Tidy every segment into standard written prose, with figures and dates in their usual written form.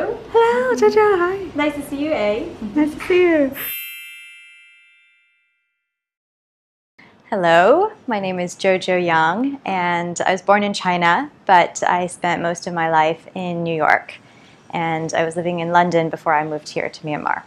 Hello. Hello, Jojo. Hi. Nice to see you, eh? Nice to see you. Hello, my name is Jojo Yang, and I was born in China, but I spent most of my life in New York, and I was living in London before I moved here to Myanmar.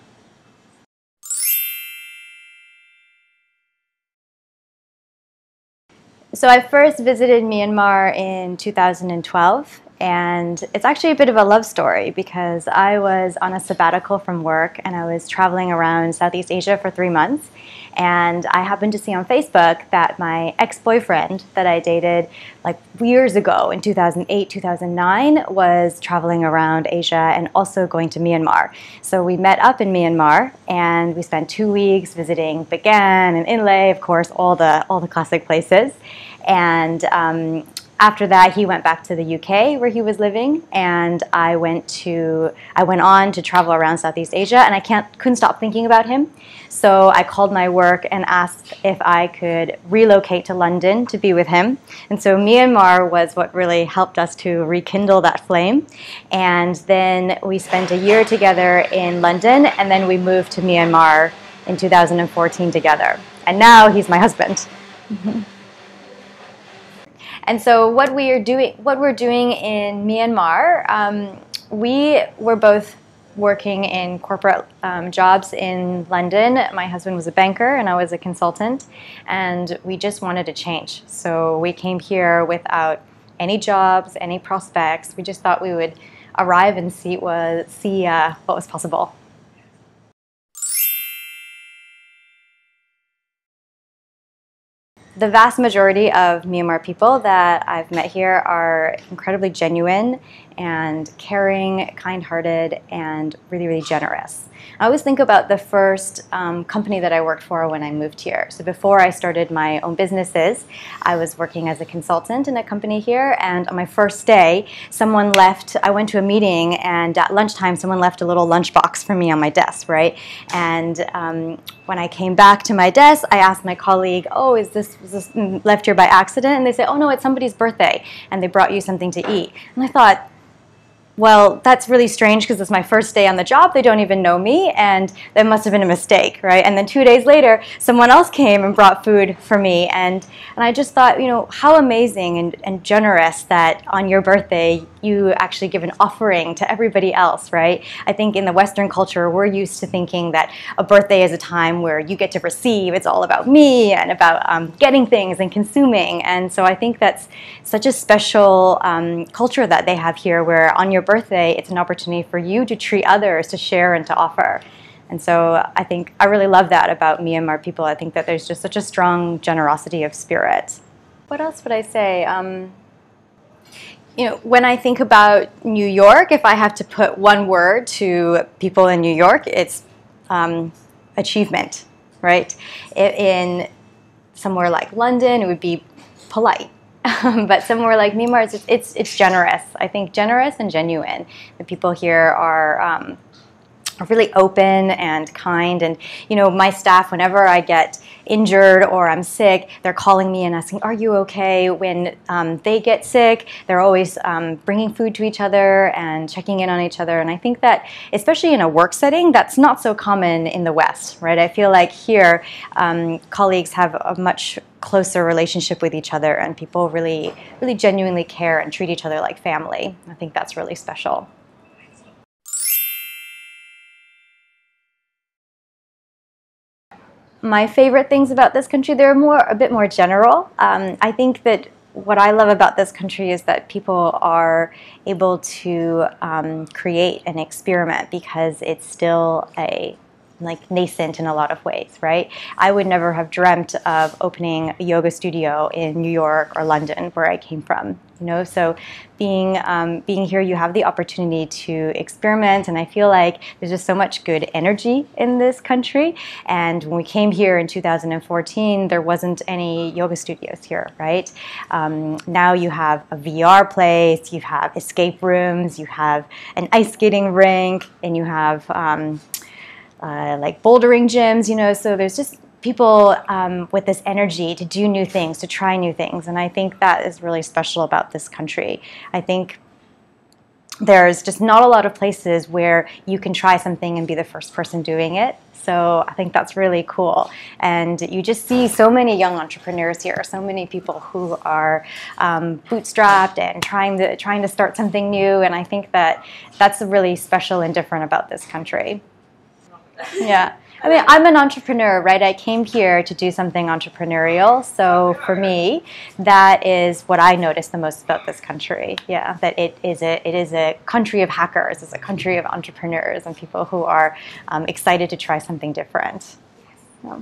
So I first visited Myanmar in 2012, and it's actually a bit of a love story because I was on a sabbatical from work and I was traveling around Southeast Asia for 3 months, and I happened to see on Facebook that my ex-boyfriend that I dated like years ago in 2008, 2009 was traveling around Asia and also going to Myanmar. So we met up in Myanmar and we spent 2 weeks visiting Bagan and Inle, of course, all the classic places. And after that, he went back to the UK where he was living, and I went on to travel around Southeast Asia, and I couldn't stop thinking about him. So I called my work and asked if I could relocate to London to be with him. And so Myanmar was what really helped us to rekindle that flame. And then we spent a year together in London, and then we moved to Myanmar in 2014 together. And now he's my husband. And so what we're doing in Myanmar, we were both working in corporate jobs in London. My husband was a banker and I was a consultant, and we just wanted to change. So we came here without any jobs, any prospects. We just thought we would arrive and see what was possible. The vast majority of Myanmar people that I've met here are incredibly genuine and caring, kind-hearted, and really, really generous. I always think about the first company that I worked for when I moved here. So before I started my own businesses, I was working as a consultant in a company here, and on my first day, someone left, I went to a meeting, and at lunchtime, someone left a little lunchbox for me on my desk, right? And when I came back to my desk, I asked my colleague, oh, was this left here by accident? And they said, oh no, it's somebody's birthday, and they brought you something to eat. And I thought, well, that's really strange because it's my first day on the job. They don't even know me, and that must have been a mistake, right? And then 2 days later, someone else came and brought food for me, and I just thought, you know, how amazing and generous that on your birthday you actually give an offering to everybody else, right? I think in the Western culture, we're used to thinking that a birthday is a time where you get to receive. It's all about me and about getting things and consuming, and so I think that's such a special culture that they have here, where on your birthday, it's an opportunity for you to treat others, to share and to offer. And so I think I really love that about Myanmar people. I think that there's just such a strong generosity of spirit. What else would I say? You know, when I think about New York, if I have to put one word to people in New York, it's achievement, right? In somewhere like London, it would be polite. But somewhere like Myanmar, it's generous. I think generous and genuine. The people here are really open and kind. And you know, my staff, whenever I get injured or I'm sick, they're calling me and asking, "Are you okay?" When they get sick, they're always bringing food to each other and checking in on each other. And I think that, especially in a work setting, that's not so common in the West, right? I feel like here, colleagues have a much closer relationship with each other, and people really, really genuinely care and treat each other like family. I think that's really special. My favorite things about this country, they're a bit more general. I think that what I love about this country is that people are able to create and experiment because it's still nascent in a lot of ways, right? I would never have dreamt of opening a yoga studio in New York or London, where I came from. You know, so being here, you have the opportunity to experiment, and I feel like there's just so much good energy in this country. And when we came here in 2014, there wasn't any yoga studios here, right? Now you have a VR place, you have escape rooms, you have an ice skating rink, and you have like bouldering gyms, you know, so there's just people with this energy to do new things, to try new things, and I think that is really special about this country. I think there's just not a lot of places where you can try something and be the first person doing it. So I think that's really cool. And you just see so many young entrepreneurs here, so many people who are bootstrapped and trying to start something new. And I think that that's really special and different about this country. Yeah. I mean, I'm an entrepreneur, right? I came here to do something entrepreneurial. So for me, that is what I notice the most about this country. Yeah, that it is a country of hackers. It's a country of entrepreneurs and people who are excited to try something different. Yeah.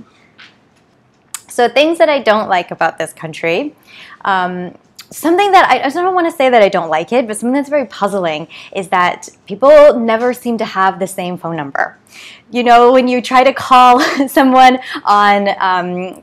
So things that I don't like about this country. Something that I don't want to say that I don't like it, but something that's very puzzling is that people never seem to have the same phone number. You know, when you try to call someone on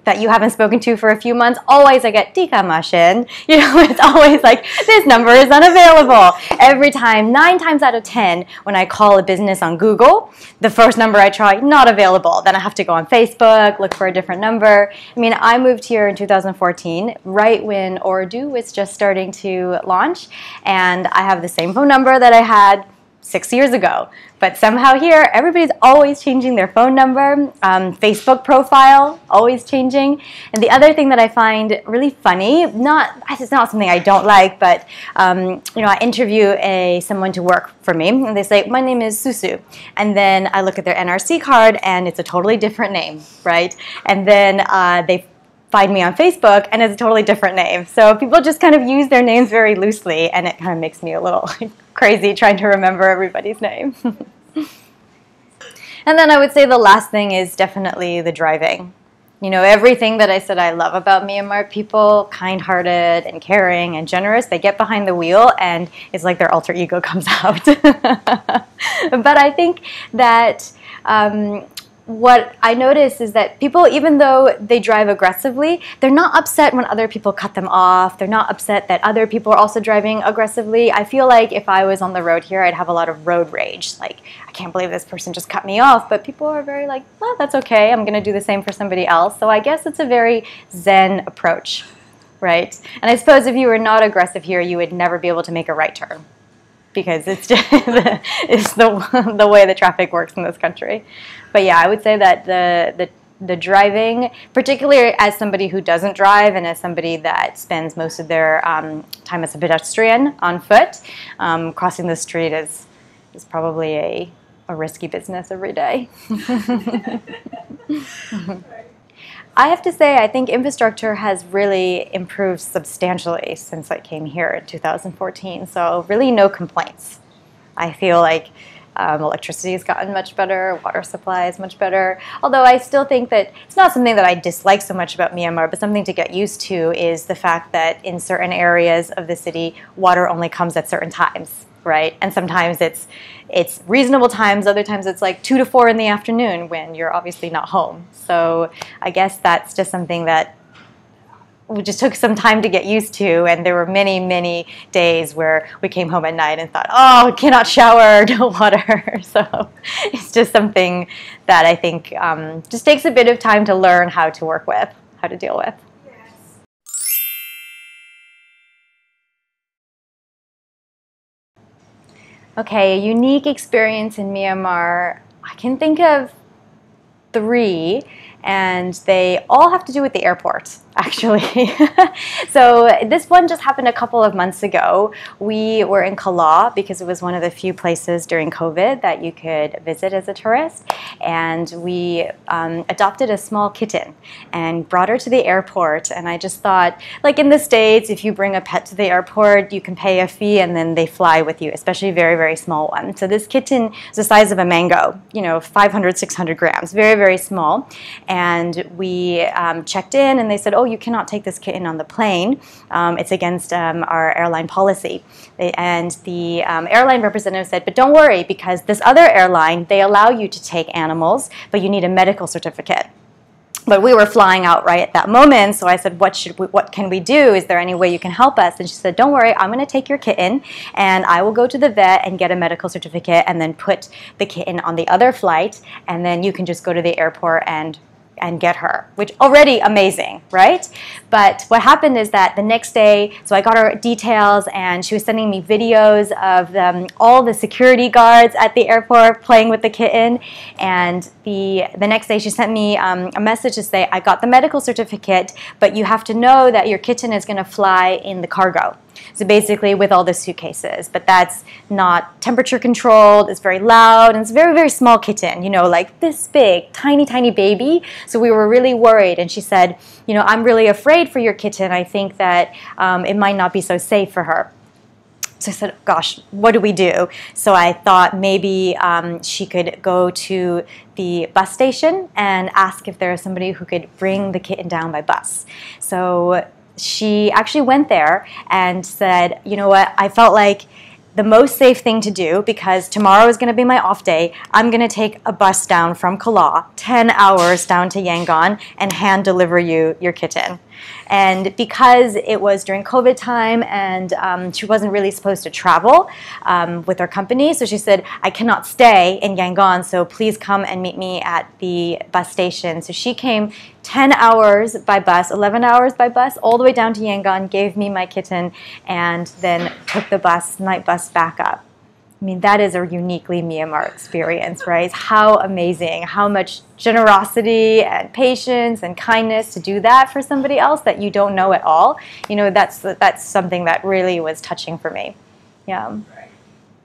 that you haven't spoken to for a few months, always I get "Tika Mashin." You know, it's always like, this number is unavailable. Every time, 9 times out of 10, when I call a business on Google, the first number I try, not available. Then I have to go on Facebook, look for a different number. I mean, I moved here in 2014, right when Urdu was just starting to launch, and I have the same phone number that I had 6 years ago. But somehow here, everybody's always changing their phone number, Facebook profile, always changing. And the other thing that I find really funny, it's not something I don't like, but you know, I interview someone to work for me, and they say, "My name is Susu." And then I look at their NRC card, and it's a totally different name, right? And then they find me on Facebook, and it's a totally different name. So people just kind of use their names very loosely, and it kind of makes me a little crazy trying to remember everybody's name. And then I would say the last thing is definitely the driving. You know, everything that I said I love about Myanmar people, kind-hearted and caring and generous, they get behind the wheel and it's like their alter ego comes out. But I think that what I notice is that people, even though they drive aggressively, they're not upset when other people cut them off. They're not upset that other people are also driving aggressively. I feel like if I was on the road here, I'd have a lot of road rage. Like, I can't believe this person just cut me off. But people are very like, well, that's okay. I'm going to do the same for somebody else. So I guess it's a very Zen approach, right? And I suppose if you were not aggressive here, you would never be able to make a right turn, because it's just it's the way the traffic works in this country. But yeah, I would say that the driving, particularly as somebody who doesn't drive and as somebody that spends most of their time as a pedestrian on foot, crossing the street is probably a risky business every day. I have to say, I think infrastructure has really improved substantially since I came here in 2014, so really no complaints. I feel like electricity has gotten much better, water supply is much better, although I still think that it's not something that I dislike so much about Myanmar, but something to get used to is the fact that in certain areas of the city, water only comes at certain times, right? And sometimes it's reasonable times, other times it's like 2 to 4 in the afternoon when you're obviously not home. So I guess that's just something that we just took some time to get used to, and there were many, many days where we came home at night and thought, oh, cannot shower, no water. So it's just something that I think just takes a bit of time to learn how to work with, how to deal with. Okay, a unique experience in Myanmar. I can think of 3, and they all have to do with the airport, actually. So this one just happened a couple of months ago. We were in Kala because it was one of the few places during COVID that you could visit as a tourist, and we adopted a small kitten and brought her to the airport. And I just thought, like in the States, if you bring a pet to the airport, you can pay a fee and then they fly with you, especially very, very small ones. So this kitten is the size of a mango, you know, 500, 600 grams, very, very small. And we checked in and they said, oh, you cannot take this kitten on the plane. It's against our airline policy. And the airline representative said, but don't worry, because this other airline, they allow you to take animals, but you need a medical certificate. But we were flying out right at that moment, so I said, what can we do? Is there any way you can help us? And she said, don't worry, I'm going to take your kitten, and I will go to the vet and get a medical certificate and then put the kitten on the other flight, and then you can just go to the airport and and get her, which already amazing, right? But what happened is that the next day, so I got her details and she was sending me videos of all the security guards at the airport playing with the kitten. And the next day she sent me a message to say, I got the medical certificate, but you have to know that your kitten is going to fly in the cargo. So basically with all the suitcases, but that's not temperature controlled, it's very loud, and it's a very, very small kitten, you know, like this big, tiny, tiny baby. So we were really worried, and she said, you know, I'm really afraid for your kitten. I think that it might not be so safe for her. So I said, gosh, what do we do? So I thought maybe she could go to the bus station and ask if there was somebody who could bring the kitten down by bus. So she actually went there and said, you know what, I felt like the most safe thing to do, because tomorrow is going to be my off day, I'm going to take a bus down from Kala, 10 hours down to Yangon, and hand deliver you your kitten. And because it was during COVID time and she wasn't really supposed to travel with her company, so she said, I cannot stay in Yangon, so please come and meet me at the bus station. So she came 10 hours by bus, 11 hours by bus, all the way down to Yangon, gave me my kitten, and then took the bus, night bus back up. I mean, that is a uniquely Myanmar experience, right? How amazing, how much generosity and patience and kindness to do that for somebody else that you don't know at all. You know, that's something that really was touching for me. Yeah.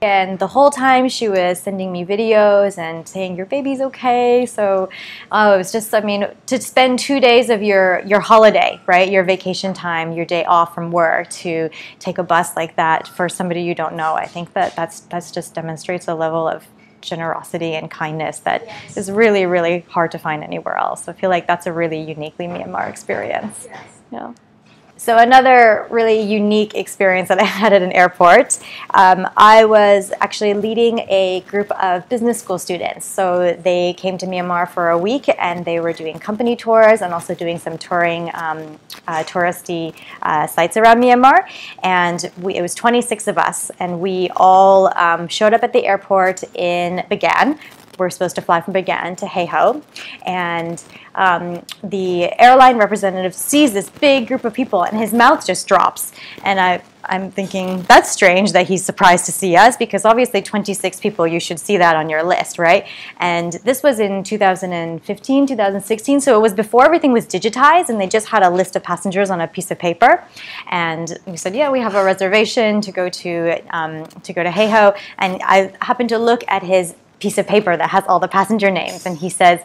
And the whole time she was sending me videos and saying, your baby's okay. So it was just, I mean, to spend 2 days of your holiday, right, your vacation time, your day off from work, to take a bus like that for somebody you don't know, I think that's just demonstrates a level of generosity and kindness that is really, really hard to find anywhere else. I feel like that's a really uniquely Myanmar experience. Yeah. So another really unique experience that I had at an airport, I was actually leading a group of business school students. So they came to Myanmar for a week and they were doing company tours and also doing some touring touristy sites around Myanmar. And it was 26 of us, and we all showed up at the airport in Bagan. We're supposed to fly from Bagan to Heiho, and the airline representative sees this big group of people and his mouth just drops. And I'm thinking, that's strange that he's surprised to see us, because obviously 26 people, you should see that on your list, right? And this was in 2015, 2016, so it was before everything was digitized, and they just had a list of passengers on a piece of paper. And we said, yeah, we have a reservation to go to Heiho, and I happened to look at his piece of paper that has all the passenger names, and he says,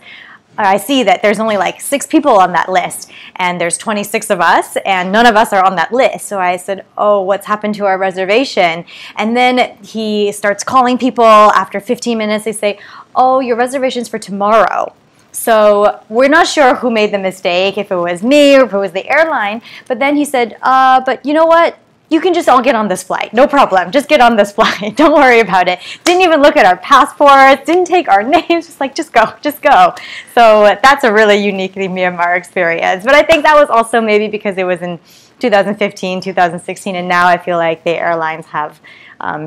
I see that there's only like 6 people on that list, and there's 26 of us, and none of us are on that list. So I said, oh, what's happened to our reservation? And then he starts calling people. After 15 minutes, they say, oh, your reservation's for tomorrow. So we're not sure who made the mistake, if it was me or if it was the airline. But then he said, but you know what? You can just all get on this flight. No problem. Just get on this flight. Don't worry about it. Didn't even look at our passports. Didn't take our names. Just like, just go. Just go. So that's a really uniquely Myanmar experience. But I think that was also maybe because it was in 2015, 2016, and now I feel like the airlines have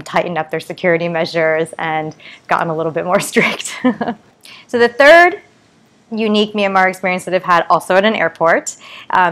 tightened up their security measures and gotten a little bit more strict. So the third unique Myanmar experience that I've had also at an airport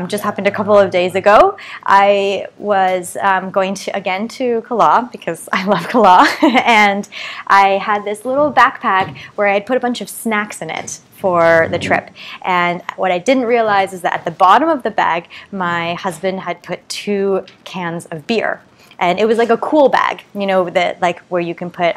just happened a couple of days ago. I was going again to Kala, because I love Kala, and I had this little backpack where I had put a bunch of snacks in it for the trip. And what I didn't realize is that at the bottom of the bag, my husband had put 2 cans of beer. And it was like a cool bag, you know, like where you can put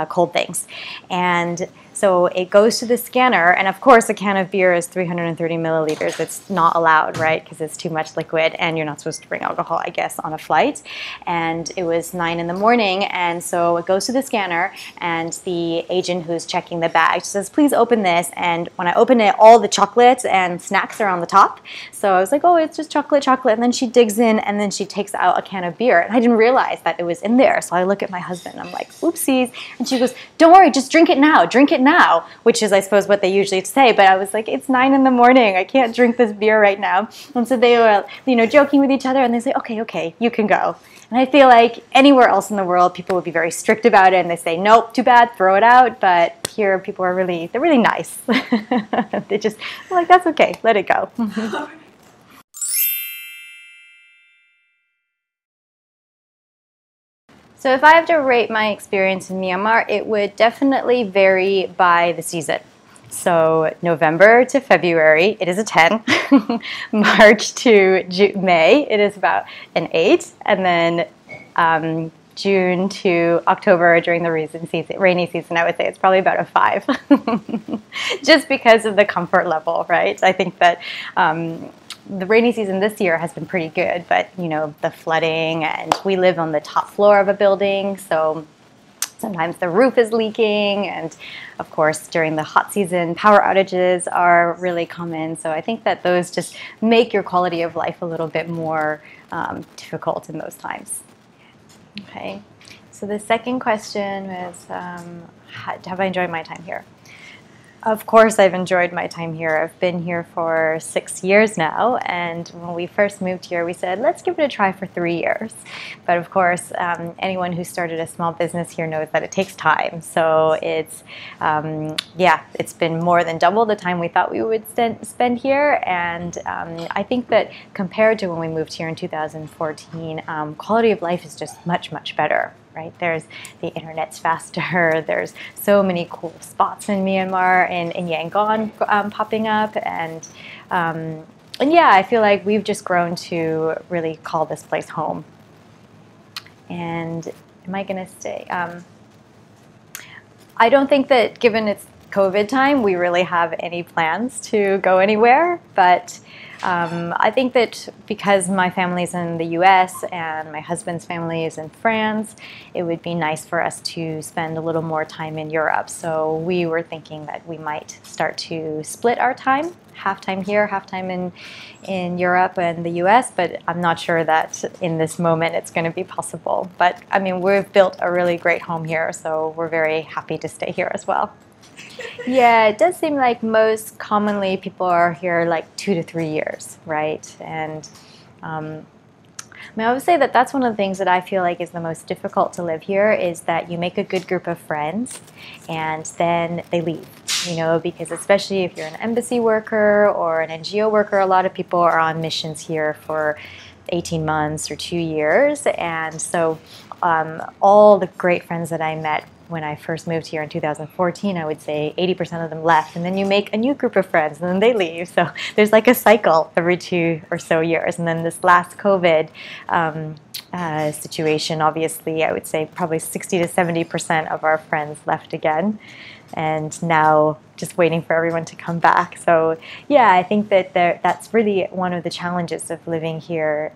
cold things. And so it goes to the scanner, and of course a can of beer is 330 milliliters. It's not allowed, right, because it's too much liquid, and you're not supposed to bring alcohol, I guess, on a flight. And it was 9 in the morning, and so it goes to the scanner, and the agent who's checking the bag says, please open this. And when I open it, all the chocolates and snacks are on the top. So I was like, oh, it's just chocolate. And then she digs in, and then she takes out a can of beer, and I didn't realize that it was in there. So I look at my husband, and I'm like, oopsies. And she goes, don't worry, just drink it now, which is, I suppose, what they usually say. But I was like, it's 9 in the morning, I can't drink this beer right now. And so they were, you know, joking with each other, and they say, okay, you can go. And I feel like anywhere else in the world, people would be very strict about it, and they say, nope, too bad, throw it out. But here, people are they're really nice. They just, like, that's okay, let it go. So if I have to rate my experience in Myanmar, it would definitely vary by the season. So November to February, it is a 10. March to May, it is about an 8. And then June to October during the rainy season, I would say it's probably about a 5. Just because of the comfort level, right? I think that the rainy season this year has been pretty good, but you know, the flooding, and we live on the top floor of a building, so sometimes the roof is leaking, and of course during the hot season power outages are really common. So I think that those just make your quality of life a little bit more difficult in those times. Okay, so the second question was, have I enjoyed my time here? Of course I've enjoyed my time here. I've been here for 6 years now, and when we first moved here we said let's give it a try for 3 years. But of course anyone who started a small business here knows that it takes time. So it's it's been more than double the time we thought we would spend here, and I think that compared to when we moved here in 2014, quality of life is just much better. Right? There's the internet's faster. There's so many cool spots in Myanmar and in Yangon popping up, and yeah, I feel like we've just grown to really call this place home. And am I going to stay? I don't think that given it's COVID time, we really have any plans to go anywhere, but I think that because my family's in the US and my husband's family is in France, it would be nice for us to spend a little more time in Europe. So we were thinking that we might start to split our time, half time here, half time in Europe and the US, but I'm not sure that in this moment it's going to be possible. But I mean, we've built a really great home here, so we're very happy to stay here as well. Yeah, it does seem like most commonly people are here like 2 to 3 years, right? And I mean, I would say that that's one of the things that I feel like is the most difficult to live here, is that you make a good group of friends and then they leave, you know, because especially if you're an embassy worker or an NGO worker, a lot of people are on missions here for 18 months or 2 years. And so all the great friends that I met when I first moved here in 2014, I would say 80% of them left, and then you make a new group of friends and then they leave. So there's like a cycle every 2 or so years. And then this last COVID situation, obviously, I would say probably 60 to 70% of our friends left again, and now just waiting for everyone to come back. So yeah, I think that that's really one of the challenges of living here.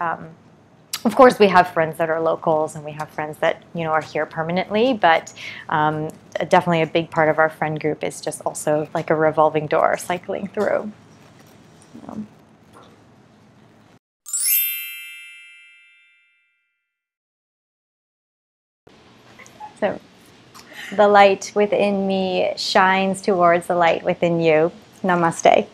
Of course, we have friends that are locals and we have friends that, you know, are here permanently, but definitely a big part of our friend group is just also like a revolving door cycling through. So the light within me shines towards the light within you. Namaste.